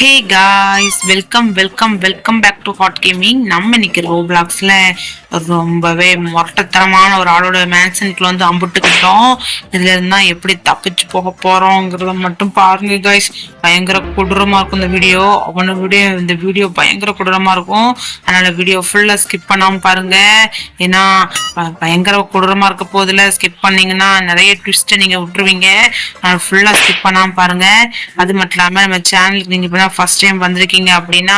Hey guys, welcome back to hot gaming. நம்ம இன்னைக்கு ரோப்ளாக்ஸ்ல ரொம்பவே மொரட்டத்தனமான ஒரு ஆளோட மேன்சனுக்குள்ள வந்து அம்புட்டுக்கிட்டோம். இதுல இருந்தா எப்படி தப்பிச்சு போக போறோங்கிறத மட்டும் பாருங்க காய்ஸ். பயங்கர கொடூரமா இருக்கும் இந்த வீடியோ. இந்த வீடியோ பயங்கர கொடூரமா இருக்கும். அதனால வீடியோ ஃபுல்லா ஸ்கிப் பண்ணாம பாருங்க. ஏன்னா பயங்கர கொடூரமா இருக்க போதுல ஸ்கிப் பண்ணீங்கன்னா நிறைய ட்விஸ்ட் நீங்க விட்டுருவீங்க. ஃபுல்லா ஸ்கிப் பண்ணாம பாருங்க. அது மட்டும் இல்லாம நம்ம சேனலுக்கு நீங்க இப்பதான் ஃபர்ஸ்ட் டைம் வந்திருக்கீங்க அப்படின்னா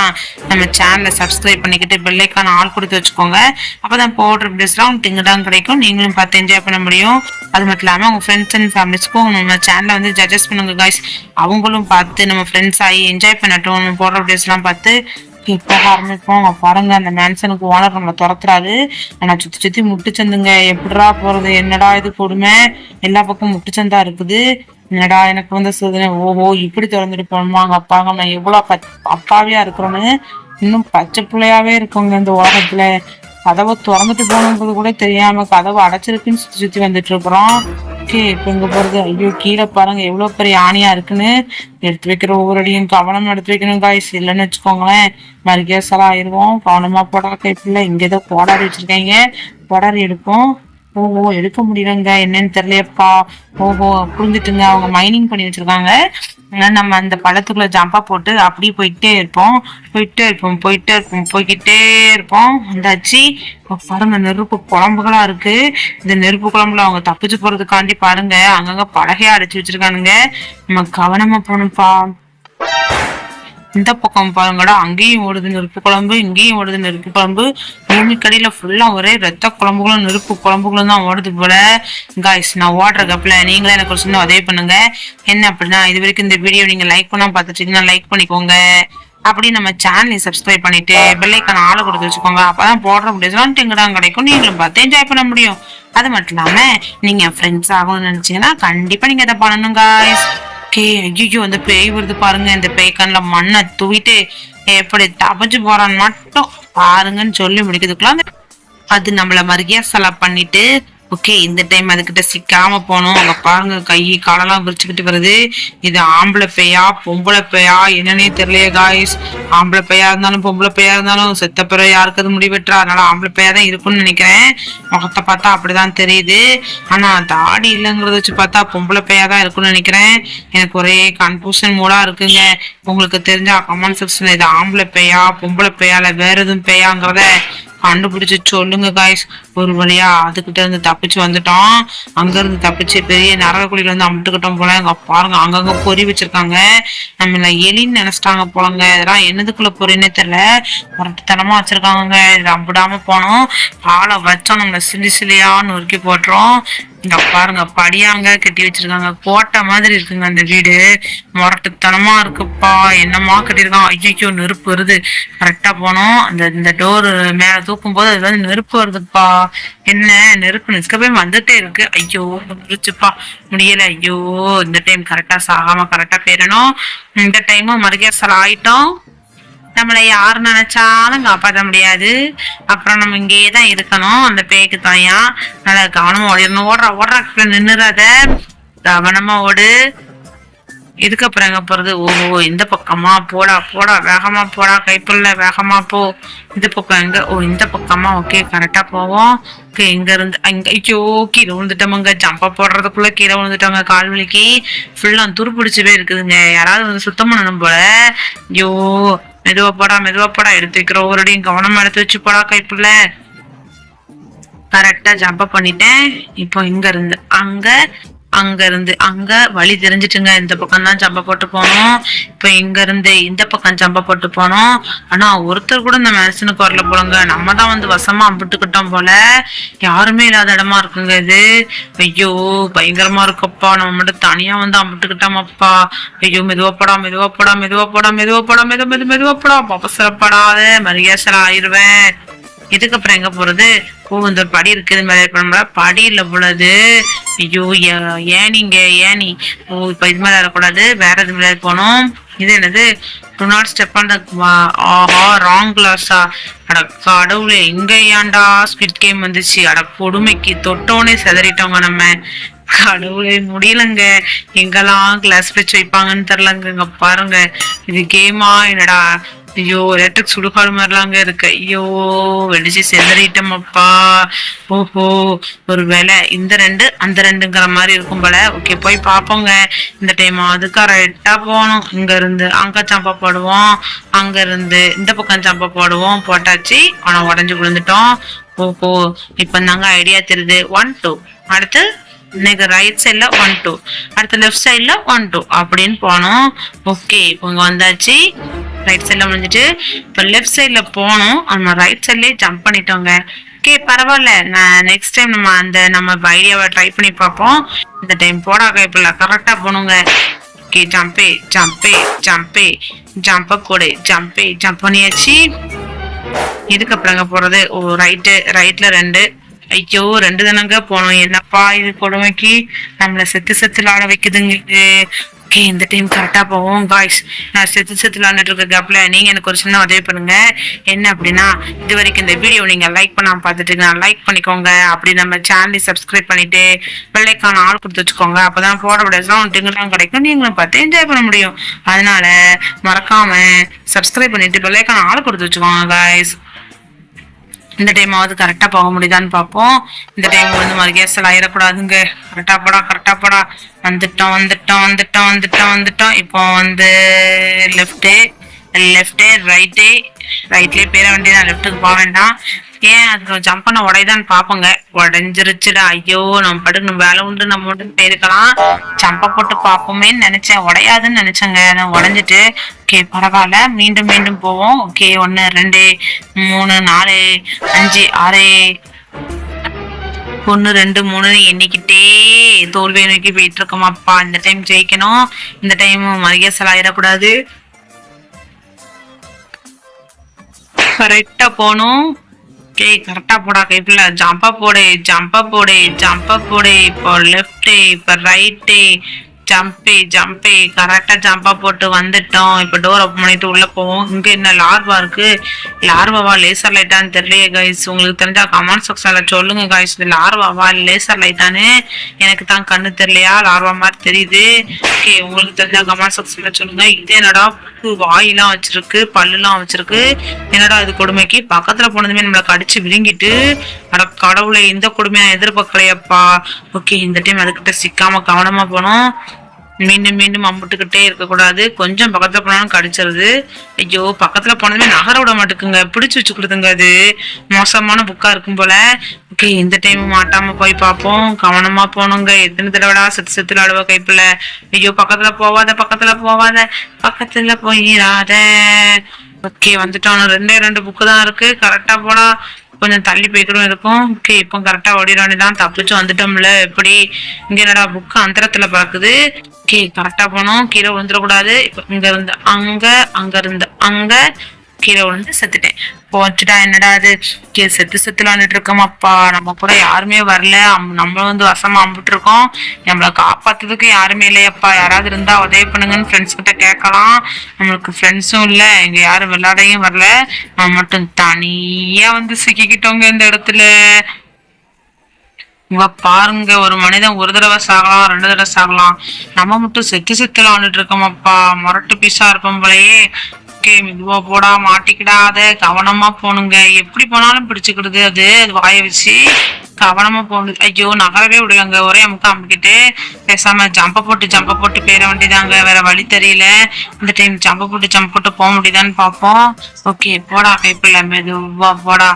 நம்ம சேனலை சப்ஸ்கிரைப் பண்ணிக்கிட்டு பெல் ஐக்கான ஆல் கொடுத்து வச்சுக்கோங்க. அப்பதான் போடுற வீடியோஸ்லாம் திங்கதான் கிடைக்கும், நீங்களும் பார்த்து என்ஜாய் பண்ண முடியும். அது மட்டும் இல்லாம உங்க ஃப்ரெண்ட்ஸ் அண்ட் ஃபேமிலிஸ்க்கும் நம்ம சேனலை வந்து ஜட்ஜஸ் பண்ணுங்க காய்ஸ். அவங்களும் பார்த்து நம்ம ஃப்ரெண்ட்ஸ் ஆகி என்ஜாய் பண்ணட்டும். நம்ம போடுற வீடியோஸ் எல்லாம் பார்த்து போக ஆரம்பிப்போம். பாருங்க, அந்த மேன்சனுக்கு ஓனர் நம்மளை துரத்துறாரு. ஆனா சுத்தி முட்டுச்சந்துங்க. எப்படிடா போறது? என்னடா இது கொடுமை, எல்லா பக்கம் முட்டுச்சந்தா இருக்குது. என்னடா எனக்கு வந்து சோதனை. ஓஹோ, இப்படி திறந்துட்டு போகணுமா? அங்க அப்பாங்க நான் எவ்வளவு அப்பாவியா இருக்கிறோன்னு இன்னும் பச்சை பிள்ளையாவே இருக்கோங்க இந்த உலகத்துல. கதவை திறந்துட்டு போகணுங்கிறது கூட தெரியாம கதவை அடைச்சிருக்குன்னு சுத்தி வந்துட்டு இருக்கிறோம். இப்ப எங்க போறது? ஐயோ, கீழே பாருங்க எவ்வளவு பெரிய ஆணியா இருக்குன்னு. எடுத்து வைக்கிற ஒவ்வொரு அடியும் கவனமா எடுத்து வைக்கணும் காய்ஸ். இல்லைன்னு வச்சுக்கோங்களேன் மறுகேசலாம் ஆயிடுவோம். கவனமா போடா கைப்பில்ல. இங்க ஏதோ கோடாரி வச்சிருக்காங்க, கோடாரி எடுப்போம். ஓஹோ, எடுக்க முடியலங்க, என்னன்னு தெரியலையப்பா. ஓஹோ, புரிஞ்சுட்டுங்க, அவங்க மைனிங் பண்ணி வச்சிருக்காங்க. நம்ம அந்த பழத்துக்குள்ள ஜம்பா போட்டு அப்படியே போயிட்டே இருப்போம். வந்தாச்சு. பாருங்க, நெருப்பு குழம்புகளா இருக்கு. இந்த நெருப்பு குழம்புல அவங்க தப்பிச்சு போறதுக்காண்டி பாருங்க அங்கங்க பலகையா அடைச்சு வச்சிருக்கானுங்க. நம்ம கவனமா போகணும்ப்பா. இந்த பக்கம் பாருங்கடா, அங்கேயும் ஓடுது நெருப்பு குழம்பு, இங்கேயும் ஓடுது நெருப்பு குழம்பு. பூமிக்கடியில ஃபுல்லா ஒரே ரத்த குழம்புகளும் நெருப்பு குழம்புகளும் தான் ஓடுது போல காய்ஸ். நான் ஓடுற கப்ல நீங்களே எனக்கு ஒரு சின்ன உதவி பண்ணுங்க. என்ன அப்படின்னா, இது வரைக்கும் இந்த வீடியோ நீங்க லைக் பண்ணா பார்த்துட்டீங்கன்னா லைக் பண்ணிக்கோங்க. அப்படி நம்ம சேனலை சப்ஸ்கிரைப் பண்ணிட்டு பெல்லைக்கான ஆளை கொடுத்து வச்சுக்கோங்க. அப்பதான் போடுற வீடியோஸ்லாம் டிங்கடாங்க கிடைக்கும், நீங்களும் பார்த்து என்ஜாய் பண்ண முடியும். அது மட்டும் இல்லாம நீங்க ஃப்ரெண்ட்ஸ் ஆகணும்னு நினைச்சீங்கன்னா கண்டிப்பா நீங்க இதை பண்ணணும் காய்ஸ். ஐயோ, அந்த பேய் வருது பாருங்க. இந்த பேய் கண்ணுல மண்ணை தூவிட்டு எப்படி தபஞ்சு போறான்னு மட்டும் பாருங்கன்னு சொல்லி முடிக்கிறதுக்குலாம் அது நம்மள மரியாதை பண்ணிட்டு ஓகே, இந்த டைம் அதுகிட்ட சிக்காம போனோம். அங்க பாருங்க, கை காலெல்லாம் விரிச்சுக்கிட்டு வருது. இது ஆம்பளை பேயா பொம்பளை பேயா என்னன்னே தெரியலையே காய்ஸ். ஆம்பளை பேயா இருந்தாலும் பொம்பளை பேயா இருந்தாலும் செத்த பிற யாருக்கு அது முடிவெட்டுறா. அதனால ஆம்பளை பேயா தான் இருக்கும்னு நினைக்கிறேன். முகத்தை பார்த்தா அப்படிதான் தெரியுது. ஆனா தாடி இல்லைங்கிறத வச்சு பார்த்தா பொம்பளை பேயா தான் இருக்கும்னு நினைக்கிறேன். எனக்கு ஒரே கன்ஃபியூஷன் மூடா இருக்குங்க. உங்களுக்கு தெரிஞ்சா கமெண்ட் செக்ஷன்ல இது ஆம்பளை பேயா பொம்பளை பேயால வேற எதுவும் பேயாங்கிறத கண்டுபிடிச்சு சொல்லுங்க காய்ஸ். ஒரு வழியா அதுகிட்ட இருந்து தப்பிச்சு வந்துட்டோம். அங்க இருந்து தப்பிச்சு பெரிய நரகக்குழியில இருந்து அமுட்டுக்கிட்டோம் போல. அங்க பாருங்க, அங்கங்க பொறி வச்சிருக்காங்க. நம்மள எலின்னு நினைச்சிட்டாங்க போலங்க. இதெல்லாம் என்னதுக்குள்ள பொறின்னே தெரியல, முரட்டுத்தனமா வச்சிருக்காங்க. இதை அம்பிடாம போனோம். பாலை வச்சோம், நம்மள சிலியான்னு நொறுக்கி போட்டுரும். இங்க பாருங்க, படியாங்க கட்டி வச்சிருக்காங்க. கோட்டை மாதிரி இருக்குங்க அந்த வீடு. முரட்டுத்தனமா இருக்குப்பா. என்னமா கட்டிருக்கான். ஐயோ, நெருப்பு வருது. கரெக்டா போனோம். இந்த டோர் மேல தூக்கும் போது அது வந்து நெருப்பு வருதுப்பா. என்ன நெருப்பு நிற்கவே வந்துட்டே இருக்கு. ஐயோ, முடிச்சுப்பா, முடியல. ஐயோ, இந்த டைம் கரெக்டா சாகாம கரெக்டா போயிடணும். இந்த டைமும் மறுகேசல் ஆயிட்டோம். நம்மளை யாரு நினைச்சாலும் காப்பாற்ற முடியாது. அப்புறம் நம்ம இங்கேயேதான் இருக்கணும் அந்த பேய்க்கு தாயா. நல்லா கவனமா ஓடிடணும். ஓடுற நின்னுறாத, கவனமா ஓடு. இதுக்கப்புறம் எங்க போறது? ஓஹோ, இந்த பக்கமா? போடா வேகமா போடா கைப்புள்ள, வேகமா போ. இந்த பக்கம் எங்க? இந்த பக்கமா? ஓகே, கரெக்டா போவோம். ஓகே, இங்க இருந்து அங்க. ஐயோ, கீழே விழுந்துட்டோமுங்க. ஜம்பா போடுறதுக்குள்ள கீழே விழுந்துட்டோங்க. கால் வலிக்கு ஃபுல்லா துரு பிடிச்சவே இருக்குதுங்க. யாராவது வந்து சுத்தம் பண்ணணும் போல. ஐயோ, மெதுவா போடா. எடுத்து வைக்கிற ஒவ்வொருடையும் கவனமா எடுத்து வச்சு போடா கைப்புள்ள. கரெக்டா ஜம்பா பண்ணிட்டேன். இப்போ அங்க இருந்து அங்க வழி தெரிஞ்சிட்டுங்க. இந்த பக்கம் தான் ஜம்ப போட்டு போனோம். இப்ப இங்க இருந்து இந்த பக்கம் ஜம்ப போட்டு போனோம். ஆனா ஒருத்தர் கூட இந்த மேன்சனுக்கு வரல போலங்க. நம்ம தான் வந்து வசமா அம்பிட்டுக்கிட்டோம் போல. யாருமே இல்லாத இடமா இருக்குங்க இது. ஐயோ, பயங்கரமா இருக்கப்பா. நம்ம மட்டும் தனியா வந்து அம்பிட்டுக்கிட்டோமப்பா. ஐயோ, மெதுவா போடா. அவசரப்படாத, மரியாசல ஆயிருவேன். இதுக்கப்புறம் எங்க போறது? இந்த படி இருக்குது மேலே படி இல்ல போலது. ஐயோ, ஏனி. இப்ப இது மேல வரக்கூடாது, வேற இது மேல போனோம். இது என்னது? Do not step on the. ஆஹா, ராங் கிளாஸா? அட கடவுளே, எங்க ஏன்டா ஸ்குவிட் கேம் வந்துச்சு? அட கொடுமைக்கு தொட்டோனே செதறிட்டோங்க நம்ம. கடவுளே முடியலங்க. எங்கெல்லாம் கிளாஸ் வச்சு வைப்பாங்கன்னு தெரியலங்க. இங்க பாருங்க, இது கேமா என்னடா? ஐயோ எலக்ட்ரிக் சுடுகாடு மாதிரிலாங்க இருக்கு. ஐயோ வெடிச்சு செதறிட்டோமப்பா. ஓஹோ, ஒரு வேலை இந்த ரெண்டு அந்த ரெண்டுங்கிற மாதிரி இருக்கும் போல. ஓகே போய் பாப்போங்க. இந்த டைம் அது கரெக்டா போகணும். இங்க இருந்து அங்க சம்பா போடுவோம், அங்க இருந்து இந்த பக்கம் சம்பா போடுவோம். போட்டாச்சு, ஆனா உடஞ்சு விழுந்துட்டோம். ஓஹோ, இப்ப தாங்க ஐடியா தெரியுது. 1 2 அடுத்து இன்னைக்கு ரைட் சைட்ல 1 2 அடுத்து லெஃப்ட் சைட்ல 1 2 அப்படின்னு போனோம். ஓகே இப்போ இங்க வந்தாச்சு. ரைட் சைட்ல முடிஞ்சிட்டு இப்போ லெஃப்ட் சைட்ல போனோம். நம்ம ரைட் சைட்லயே ஜம்ப் பண்ணிட்டோங்க. ஓகே பரவாயில்ல, நான் நெக்ஸ்ட் டைம் நம்ம ஐடியாவை ட்ரை பண்ணி பார்ப்போம். இந்த டைம் போடா கைப்பில்ல கரெக்டா போகணுங்க. ஓகே ஜம்பே ஜம்பே ஜம்பே ஜம்ப கூட ஜம்பே ஜம்ப் பண்ணியாச்சு. இதுக்கப்புறங்க போறது ஓ ரைட்ல 2. ஐயோ 2 தானங்க போனோம். என்னப்பா இது கொடுமைக்கு நம்மள செத்து ஆட வைக்குதுங்க. ஓகே இந்த டைம் கரெக்டா போவோம் காய்ஸ். நான் செத்து விளாண்டுட்டு இருக்க கேப்ல நீங்க எனக்கு ஒரு சின்ன உதவி பண்ணுங்க. என்ன அப்படின்னா, இது வரைக்கும் இந்த வீடியோ நீங்க லைக் பண்ணாம பார்த்துட்டு லைக் பண்ணிக்கோங்க. அப்படி நம்ம சேனலை சப்ஸ்கிரைப் பண்ணிட்டு பெல்லைக்கான ஆள் கொடுத்து வச்சுக்கோங்க. அப்பதான் போட விடலாம் டிங்கெல்லாம் கிடைக்கும், நீங்களும் பார்த்து என்ஜாய் பண்ண முடியும். அதனால மறக்காம சப்ஸ்கிரைப் பண்ணிட்டு பெல்லைக்கான ஆள் கொடுத்து வச்சுக்கோங்க காய்ஸ். இந்த டைமாவது கரெக்டா போக முடியுதான்னு பார்ப்போம். இந்த டைம் வந்து மறுகேசல் ஆயிடக்கூடாதுங்க. கரெக்டா போடா. வந்துட்டோம். இப்போ வந்து லெஃப்ட் ரைட்லயே பேர வேண்டியதான். லெஃப்ட்டுக்கு போக வேண்டாம். ஏன் அது ஜம்ப் பண்ண உடையதான்னு பாப்போங்க. உடஞ்சிருச்சுடா. ஐயோ நம்ம படுக்கு நம்ம வேலை உண்டு நம்ம உண்டு இருக்கலாம். ஜம்ப போட்டு பாப்போமேன்னு நினைச்சேன், உடையாதுன்னு நினைச்சேங்க. நான் உடஞ்சிட்டு ஓகே பரவாயில்ல, மீண்டும் போவோம். ஓகே 1 2 3 4 5 6 1 2 3 எண்ணிக்கிட்டே தோல்வியை நோக்கி போயிட்டு இருக்கோமாப்பா. இந்த டைம் ஜெயிக்கணும். இந்த டைம் மரியாசல் ஆயிடக்கூடாது. கரெக்டா போகணும். ஓகே கரெக்டா போடா கைப்பில்ல. ஜம்பா போடு. இப்போ லெஃப்ட், இப்போ ரைட்டு, ஜம்பே கரெக்டா ஜம்பா போட்டு வந்துட்டோம். இப்ப டோர் ஓப்பன் பண்ணிட்டு உள்ள போவோம். இங்க என்ன லார்வா இருக்கு? லார்வாவா லேசர் லைட்டான்னு தெரியலையே கைஸ். உங்களுக்கு தெரிஞ்சா கமெண்ட் செக்ஷன்ல சொல்லுங்க கைஸ். இது லார்வாவா லேசர் லைட்டானு எனக்கு தான் கண்ணு தெரியலையா, லார்வா மாதிரி தெரியுது. ஓகே உங்களுக்கு தெரிஞ்சா கமெண்ட் செக்ஷன்ல சொல்லுங்க. இது என்னடா வாயெல்லாம் வச்சிருக்கு, பல்லுலாம் வச்சிருக்கு. என்னடா இது கொடுமைக்கு? பக்கத்துல போனதுமே நம்மளை கடிச்சு விழுங்கிட்டு, அட கடவுளை இந்த கொடுமையா எதிர்பார்க்கலையப்பா. ஓகே இந்த டைம் அதுக்கிட்ட சிக்காம கவனமா போனோம். மீண்டும் அம்பிட்டுக்கிட்டே இருக்கக்கூடாது. கொஞ்சம் பக்கத்துல போனாலும் கடிச்சிருது. ஐயோ பக்கத்துல போனதுமே நகர விட மாட்டேங்குங்க, பிடிச்சு வச்சு கொடுத்துங்க. அது மோசமான புக்கா இருக்கும் போல. ஓகே இந்த டைம் மாட்டாம போய் பார்ப்போம். கவனமா போனோங்க. எத்தனை தடவைடா செத்து விளாடுவா கைப்புல. ஐயோ பக்கத்துல போயிடாத. ஓகே வந்துட்டோம். 2 புக்கு தான் இருக்கு. கரெக்டா போனா கொஞ்சம் தள்ளி போய்க்கிடும் இருக்கும். ஓகே இப்போ கரெக்டா ஓடிட வேண்டியதான். தப்பிச்சு வந்துட்டோம்ல. எப்படி இங்க என்னடா புக்கு அந்தரத்துல பறக்குது. ஓகே கரெக்டா போனோம். கீழே விழுந்துடக்கூடாது. இப்போ இங்க இருந்து அங்க இருந்து அங்க கீழே விழுந்து செத்துட்டேன். போச்சுட்டா. என்னடா அது செத்து விளாண்டுட்டு இருக்கோமாப்பா. நம்ம கூட யாருமே வரல. நம்ம வந்து வசமா அம்பிட்டு இருக்கோம். நம்மளை காப்பாத்துறதுக்கு யாருமே இல்லையப்பா. யாராவது இருந்தா உதவி பண்ணுங்கன்னு ஃப்ரெண்ட்ஸ் கிட்ட கேட்கலாம். நம்மளுக்கு ஃப்ரெண்ட்ஸும் இல்ல, இங்க யாரும் விளையாடையும் வரல. நம்ம மட்டும் தனியா வந்து சிக்கிக்கிட்டோங்க இந்த இடத்துல. இவ பாருங்க, ஒரு மனிதன் ஒரு தடவை சாகலாம், 2 தடவை சாகலாம். நம்ம மட்டும் செத்து விளாண்டுட்டு இருக்கோமாப்பா. முரட்டு பீஸா இருப்போம் போலயே. ஓகே மெதுவா போடா, மாட்டிக்கிடாத. கவனமா போனுங்க. எப்படி போனாலும் பிடிச்சுக்கிடுது அது வாய வச்சு. கவனமா போகுது. ஐயோ நகரவே விடலங்க. ஒரே அமுக்கா அமுக்கிட்டு பேசாம ஜம்ப போட்டு போயிட வேண்டியதாங்க. வேற வழி தெரியல. இந்த டைம் ஜம்ப போட்டு போக முடியுதான்னு பாப்போம். ஓகே போடா கைப்பில்ல, மெதுவா போடா.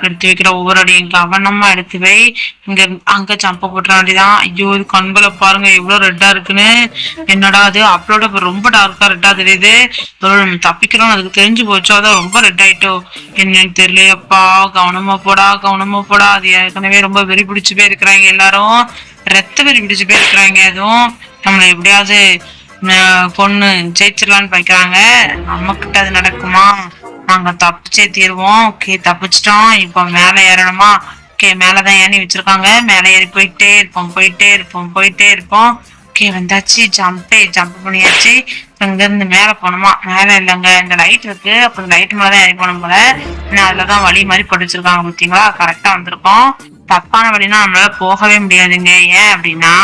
எடுத்து வைக்கிற ஒவ்வொரு அடியும் கவனமா எடுத்து வை. இங்க அங்க ஜம்ப போட்டுற வேண்டியதான். ஐயோ இது கண்களை பாருங்க எவ்வளவு ரெட்டா இருக்குன்னு. என்னடா அது அப்லோட ரொம்ப டார்க்கா ரெட்டா தெரியுது. நம்ம தப்பிக்கிறோம் அதுக்கு தெரிஞ்சு போச்சோ, அதான் ரொம்ப ரெட் ஆயிட்டோ என்னன்னு தெரியலையப்பா. கவனமா போடா. அது ஏற்கனவே ரொம்ப வெறி பிடிச்சு போய் இருக்கிறாங்க எல்லாரும். ரத்த வெறி பிடிச்சு போய் இருக்கிறாங்க. அதுவும் நம்மளை எப்படியாவது பொண்ணு ஜெயிச்சிடலான்னு பாய்க்கிறாங்க. நம்ம கிட்ட அது நடக்குமா? நாங்க தப்பிச்சே தீருவோம். ஓகே தப்பிச்சிட்டோம். இப்போ மேல ஏறணுமா? ஓகே மேலதான் ஏணி வச்சிருக்காங்க. மேல ஏறி போயிட்டே இருப்போம். ஓகே வந்தாச்சு. ஜம்ப் பண்ணியாச்சு. இங்க இருந்து மேல போனோமா? மேல இல்லைங்க, இந்த லைட் இருக்கு. அப்ப லைட் மேலதான் ஏறி போனோம் போல. அதுலதான் வழி மாதிரி போட்டு வச்சிருக்காங்க. பார்த்தீங்களா? கரெக்டா வந்திருக்கோம். தப்பான வழினா நம்மளால போகவே முடியாதுங்க. ஏன் அப்படின்னா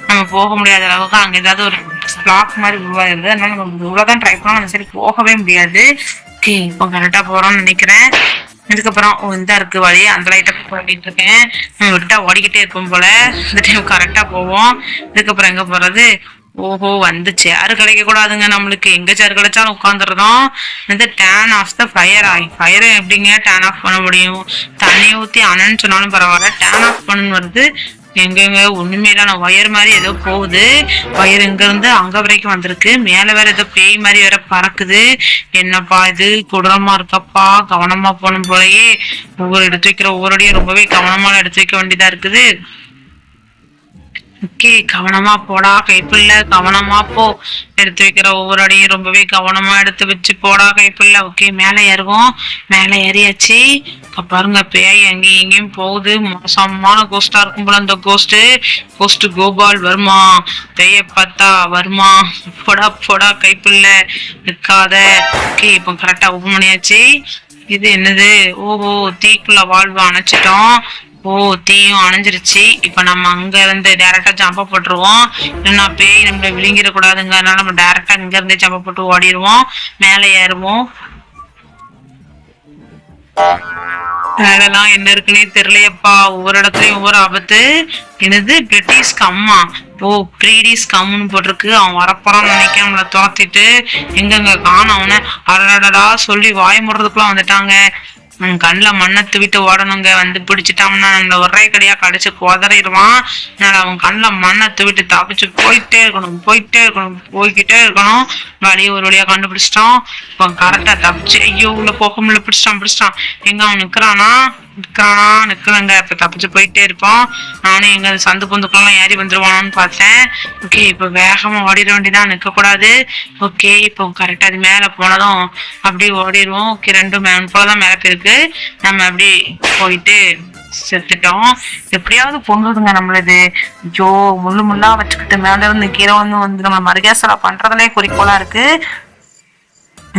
நம்ம போக முடியாத அளவுக்கு அங்க ஏதாவது ஒரு பிளாக் மாதிரி உருவாயிருது. அதனால நம்ம இவ்வளவுதான் ட்ரை பண்ணோம், அந்த சைடு போகவே முடியாது. ஓகே, இப்போ கரெக்டா போறோம்னு நினைக்கிறேன். இதுக்கப்புறம் இந்த இருக்கு வழி, அந்த லைட்டை ஓடிட்டு இருக்கேன். விட்டா ஓடிக்கிட்டே இருப்போம் போல. இந்த டைம் கரெக்டா போவோம். இதுக்கப்புறம் எங்க போறது? ஓஹோ, வந்து சேரு கிடைக்க கூடாதுங்க நம்மளுக்கு. எங்க சேர் கிடைச்சாலும் உட்காந்துருந்தோம். இந்த டேன் ஆஃப் த ஃபயர் ஆகி ஃபயர் எப்படிங்க டேன் ஆஃப் பண்ண முடியும்? தண்ணி ஊத்தி அனன்னு சொன்னாலும் பரவாயில்ல, டேன் ஆஃப் பண்ணு வருது. எங்கெங்க ஒண்ணுமே இல்ல. ஒயர் மாதிரி ஏதோ போகுது. ஒயர் இங்க இருந்து அங்க வரைக்கும் வந்திருக்கு. மேல வேற ஏதோ பேய் மாதிரி வேற பறக்குது. என்னப்பா இது கொடூரமா இருக்கப்பா. கவனமா போகணும் போலயே. எடுத்து வைக்கிற ஒவ்வொருடையும் ரொம்பவே கவனமா எடுத்து வைக்க வேண்டியதா இருக்குது. ஓகே, கவனமா போடா கைப்புள்ள, கவனமா போ. எடுத்து வைக்கிற ஒவ்வொரு அடியும் ரொம்பவே கவனமா எடுத்து வச்சு போடா கைப்புள்ள. ஓகே, மேல ஏறுவோம். மேல ஏறியாச்சு. பாருங்க, பேய் எங்கேயும் எங்கேயும் போகுது. மோசமான கோஸ்டா இருக்கும் போல அந்த கோஸ்ட் கோபால் வருமா? பேய பார்த்தா வருமா? போடா போடா கைப்புள்ள, நிக்காத. ஓகே, இப்போ கரெக்டா ஓபன் பண்ணியாச்சு. இது என்னது? ஓஹோ, தீக்குள்ள வாழ்வு அணைச்சிட்டோம். ஓ, தீயும் அணைஞ்சிருச்சு. இப்ப நம்ம அங்க இருந்து டைரக்டா ஜம்ப போட்டுருவோம். இல்லைன்னா பேய் நம்மள விழுங்கிட கூடாதுங்க. அதனால நம்ம டைரக்டா இங்க இருந்தே ஜம்ப போட்டு ஓடிடுவோம். மேல ஏறுவோம். மேலெல்லாம் என்ன இருக்குன்னே தெரியலையப்பா. ஒவ்வொரு இடத்துலயும் ஒவ்வொரு ஆபத்து. என்னது பிரிட்டிஷ் கம்மா? ஓ, ப்ரீடிஸ் கம்முன்னு போட்டிருக்கு. அவன் வரப்போறான்னு நினைக்க நம்மளை துரத்திட்டு எங்கெங்க காணும் அவனை. அடடா சொல்லி வாய் முடுறதுக்குள்ள வந்துட்டாங்க. கண்ணில் மண்ணை தூவிட்டு ஓடணுங்க. வந்து பிடிச்சிட்டான்னா நம்மள ஒரே கடையா கடிச்சு குதறிடுவான். அதனால அவன் கண்ணில் மண்ணை தூவிட்டு தப்பிச்சு போயிட்டே போய்கிட்டே இருக்கணும். வழியை ஒரு வழியா கண்டுபிடிச்சிட்டோம். இப்போ கரெக்டா தப்பிச்சு, ஐயோ உள்ள போக முடியல, பிடிச்சிட்டான். எங்க அவன் நிக்கிறங்க. இப்ப தப்பிச்சு போயிட்டே இருப்போம். நானும் எங்க சந்து பொந்துக்கெல்லாம் ஏறி வந்துருவானு பார்த்தேன். ஓகே, இப்ப வேகமா ஓடிட வேண்டியதான், நிக்க கூடாது. ஓகே, இப்போ கரெக்டா அது மேல போனதும் அப்படியே ஓடிடுவோம். ஓகே, ரெண்டும் போலதான் மேல போயிருக்கு. நம்ம அப்படி போயிட்டு செத்துட்டோம். எப்படியாவது பொண்ணுதுங்க நம்மளது. ஐயோ, முள்ளா வச்சுக்கிட்டு மேல இருந்து கீழே வந்து நம்ம மருகேசலா பண்றதுலே குறிக்கோளா இருக்கு.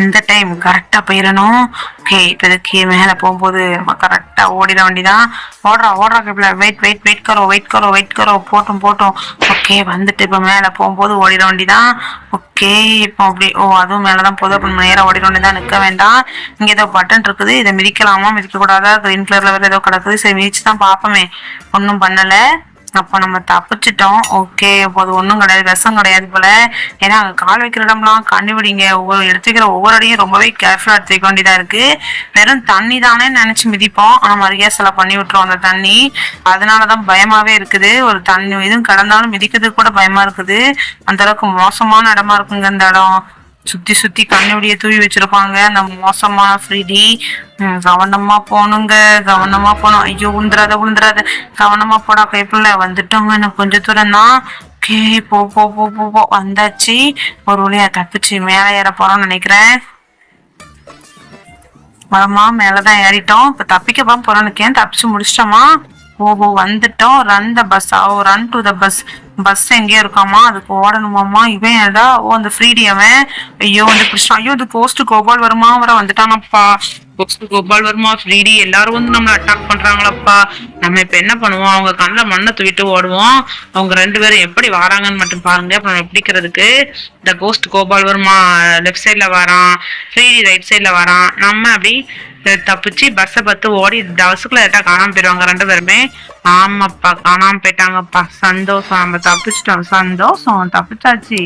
இந்த டைம் கரெக்டா போயிடணும். ஓகே, இப்போதைக்கு மேல போகும்போது நம்ம கரெக்டா ஓடிட வேண்டிதான். ஓடுறா வெயிட் கரோ போட்டோம். ஓகே, வந்துட்டு இப்ப மேல போகும்போது ஓடிட வேண்டிதான். ஓகே, இப்போ அப்படி அதுவும் மேலதான் போதும். அப்ப நேரம் ஓடிட வேண்டியதான், நிக்க வேண்டாம். இங்க ஏதோ பட்டன் இருக்குது, இதை மிதிக்கலாமா மிதிக்க கூடாதா? கிரீன் கலர்ல வேற ஏதோ கிடக்குது. சரி, மிதிச்சுதான் பாப்போமே. ஒன்னும் பண்ணல. அப்ப நம்ம தப்பிச்சிட்டோம். ஓகே, அப்போ அது ஒன்றும் கிடையாது, விஷம் கிடையாது போல. ஏன்னா அங்கே கால் வைக்கிற இடம்லாம் கண்டுபிடிங்க. எடுத்து வைக்கிற ஒவ்வொரு அடியும் ரொம்பவே கேர்ஃபுல்லா எடுத்து வைக்க வேண்டியதா இருக்கு. வெறும் தண்ணி தானே நினைச்சு மிதிப்போம், ஆனா மரியாதை பண்ணி விட்டுரும் அந்த தண்ணி. அதனாலதான் பயமாவே இருக்குது. ஒரு தண்ணி எதுவும் கடந்தாலும் மிதிக்கிறதுக்கு கூட பயமா இருக்குது. அந்த அளவுக்கு மோசமான இடமா இருக்குங்க இந்த இடம். சுத்தி கண்ணுடைய தூவி வச்சிருப்பாங்க அந்த மோசமான ஃப்ரீடி. கவனமா போகணுங்க, கவனமா போனோம். ஐயோ, உளுந்துராத, கவனமா போடா கைப்புள்ள. வந்துட்டோங்க, எனக்கு கொஞ்சம் தூரம் தான். ஓகே, போ வந்தாச்சு. ஒரு வழியா தப்பிச்சு மேல ஏற போறோம்னு நினைக்கிறேன். வரமா, மேலதான் ஏறிட்டோம். இப்ப தப்பிக்க போறோம்னு தப்பிச்சு முடிச்சிட்டோமா? ஓஹோ, வந்துட்டோம். Run the bus. Run to the bus எங்கேயோ இருக்காமா, அதுக்கு ஓடணுமாமா. இவன் ஏதா அந்த ஃப்ரீடி அவன். ஐயோ, வந்து பிடிச்சான். ஐயோ, இது கோஸ்ட் கோபால் வருமா வர வந்துட்டானப்பா. கோஸ்ட் கோபால் வருமா, ஃப்ரீடி எல்லாரும் வந்து நம்மள அட்டாக் பண்றாங்களப்பா. நம்ம இப்ப என்ன பண்ணுவோம்? அவங்க கண்ணில் மண்ணை தூக்கிட்டு ஓடுவோம். அவங்க ரெண்டு பேரும் எப்படி வராங்கன்னு மட்டும் பாருங்க. அப்புறம் நம்ம பிடிக்கிறதுக்கு இந்த கோஸ்ட் கோபால் வருமா லெஃப்ட் சைட்ல வரான், ஃப்ரீடி ரைட் சைட்ல வரான். நம்ம அப்படி தப்பிச்சு பஸ்ஸை பார்த்து ஓடி பஸ்ஸுக்குள்ள ஏட்டா காணாம போயிடுவாங்க ரெண்டு பேருமே. ஆமாப்பா, காணாம போயிட்டாங்கப்பா. சந்தோஷம், நம்ம தப்பிச்சிட்டோம். சந்தோஷம், தப்பிச்சாச்சு.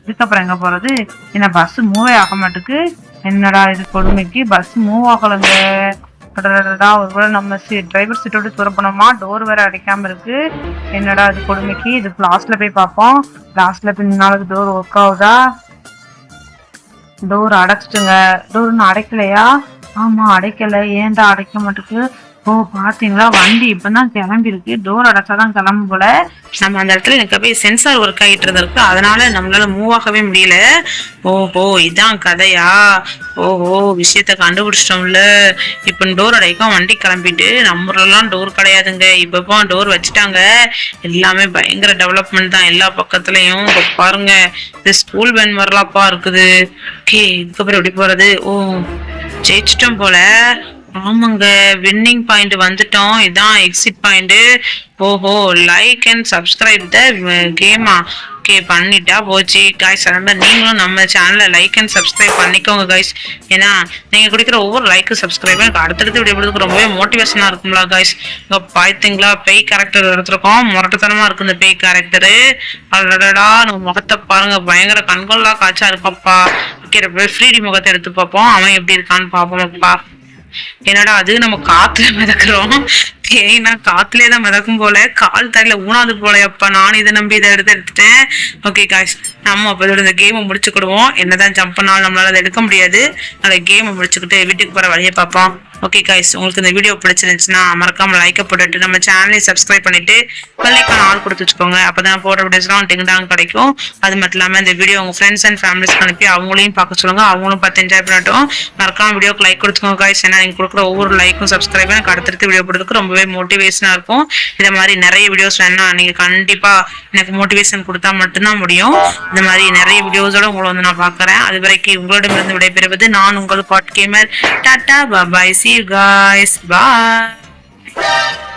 இதுக்கப்புறம் எங்க போறது? என்ன பஸ் மூவே ஆக மாட்டுக்கு. என்னடா இது கொடுமைக்கு, பஸ் மூவ் ஆகலங்க. ஒருவேளை நம்ம டிரைவர் சீட்டோட தூர போனோமா, டோர் வேற அடைக்காம இருக்கு. என்னடா இது கொடுமைக்கு. இதுக்கு லாஸ்ட்ல போய் பார்ப்போம். லாஸ்ட்ல போய் நாளைக்கு டோர் ஒர்க் ஆகுதா? டோர் அடைச்சிட்டுங்க. டோர் இன்னும் அடைக்கலையா? ஆமா, அடைக்கல. ஏன்டா அடைக்க மாட்டேக்கு? ஓ, பாத்தீங்களா, வண்டி இப்பதான் கிளம்பி இருக்கு. டோர் அடைச்சாதான் கிளம்பு போல. நம்ம அந்த இடத்துல எனக்கு போய் சென்சார் ஒர்க் ஆகிட்டு இருந்திருக்கு. அதனால நம்மளால மூவ் ஆகவே முடியல. ஓஹோ, இதான் கதையா? ஓஹோ, விஷயத்த கண்டுபிடிச்சிட்டோம்ல. இப்ப டோர் அடைக்கும் வண்டி கிளம்பிட்டு. நம்ம எல்லாம் டோர் கிடையாதுங்க. இப்பப்போ டோர் வச்சுட்டாங்க. எல்லாமே பயங்கர டெவலப்மெண்ட் தான் எல்லா பக்கத்துலயும். பாருங்க, இது ஸ்கூல் வேன் வரலாப்பா இருக்குது. ஓகே, இதுக்கப்புறம் எப்படி போறது? ஓ, ஜெயிச்சிட்டோம் போல. ஆமாங்க, வின்னிங் பாயிண்ட் வந்துட்டோம். இதான் எக்ஸிட் பாயிண்ட். ஓஹோ, லைக் அண்ட் சப்ஸ்கிரைப் த கேமா. ஓகே, பண்ணிட்டா போச்சு காய்ஸ். அதனால நீங்களும் நம்ம சேனலை லைக் அண்ட் சப்ஸ்கிரைப் பண்ணிக்கோங்க காய்ஸ். ஏன்னா நீங்க குடிக்கிற ஒவ்வொரு லைக் சப்ஸ்கிரைபும் எனக்கு அடுத்தடுத்து வீடியோ போடுறதுக்கு ரொம்பவே மோட்டிவேஷனா இருக்கும்ல காய்ஸ். இப்போ பாத்தீங்களா, பேய் கேரக்டர் எடுத்திருக்கோம். முரட்டுத்தனமா இருக்கு இந்த பேய் கேரக்டரு. அடடா, நம்ம முகத்தை பாருங்க, பயங்கர கண்கொள்ளா காட்சா இருக்கப்பா. ஃப்ரீடி முகத்தை எடுத்து பார்ப்போம், அவன் எப்படி இருக்கான்னு பார்ப்போம்ப்பா. என்னடா அது, நம்ம காத்துல மிதக்குறோம். ஏன்னா காத்துலயே தான் மிதக்கும் போல, கால் தரையில ஊனாது போலப்பா. நானும் இதை நம்பி இதை எடுத்துட்டேன். ஓகே காய்ஸ், நம்ம அப்ப இதோட இந்த கேமை முடிச்சுக்கிடுவோம். என்னதான் ஜம்ப் பண்ணாலும் நம்மளால அதை எடுக்க முடியாது. அந்த கேமை முடிச்சுக்கிட்டு வீட்டுக்கு போற வழியை பார்ப்போம். ஓகே காய்ஸ், உங்களுக்கு இந்த வீடியோ பிடிச்சிருந்துச்சுன்னா மறக்காம லைக்கை போட்டுட்டு நம்ம சேனலை சப்ஸ்கிரைப் பண்ணிட்டு பெல்லைக்கான ஆள் கொடுத்து வச்சுக்கோங்க. அப்பதான் போடுற வீடியோஸ்லாம் டிங்டாங் கிடைக்கும். அது மட்டும் இல்லாம இந்த வீடியோ உங்க ஃப்ரெண்ட்ஸ் அண்ட் ஃபேமிலிஸ்க்கு அனுப்பி அவங்களையும் பார்க்க சொல்லுங்க. அவங்களும் பார்த்து என்ஜாய் பண்ணட்டும். மறக்காம வீடியோக்கு லைக் கொடுத்துக்கோங்க காய்ஸ். ஏன்னா நீங்க கொடுக்குற ஒவ்வொரு லைக்கும் சப்ஸ்கிரைபும் எனக்கு அடுத்தடுத்து வீடியோ போடுறதுக்கு ரொம்பவே மோட்டிவேஷனா இருக்கும். இதை மாதிரி நிறைய வீடியோஸ் வேணா நீங்க கண்டிப்பா எனக்கு மோட்டிவேஷன் கொடுத்தா மட்டும்தான் முடியும். இந்த மாதிரி நிறைய வீடியோஸோட உங்களை வந்து நான் பாக்குறேன். அது வரைக்கும் உங்களிடமிருந்து விடைபெறுவது நான் உங்கள் bot gamer. Tata, bye, see you guys, bye.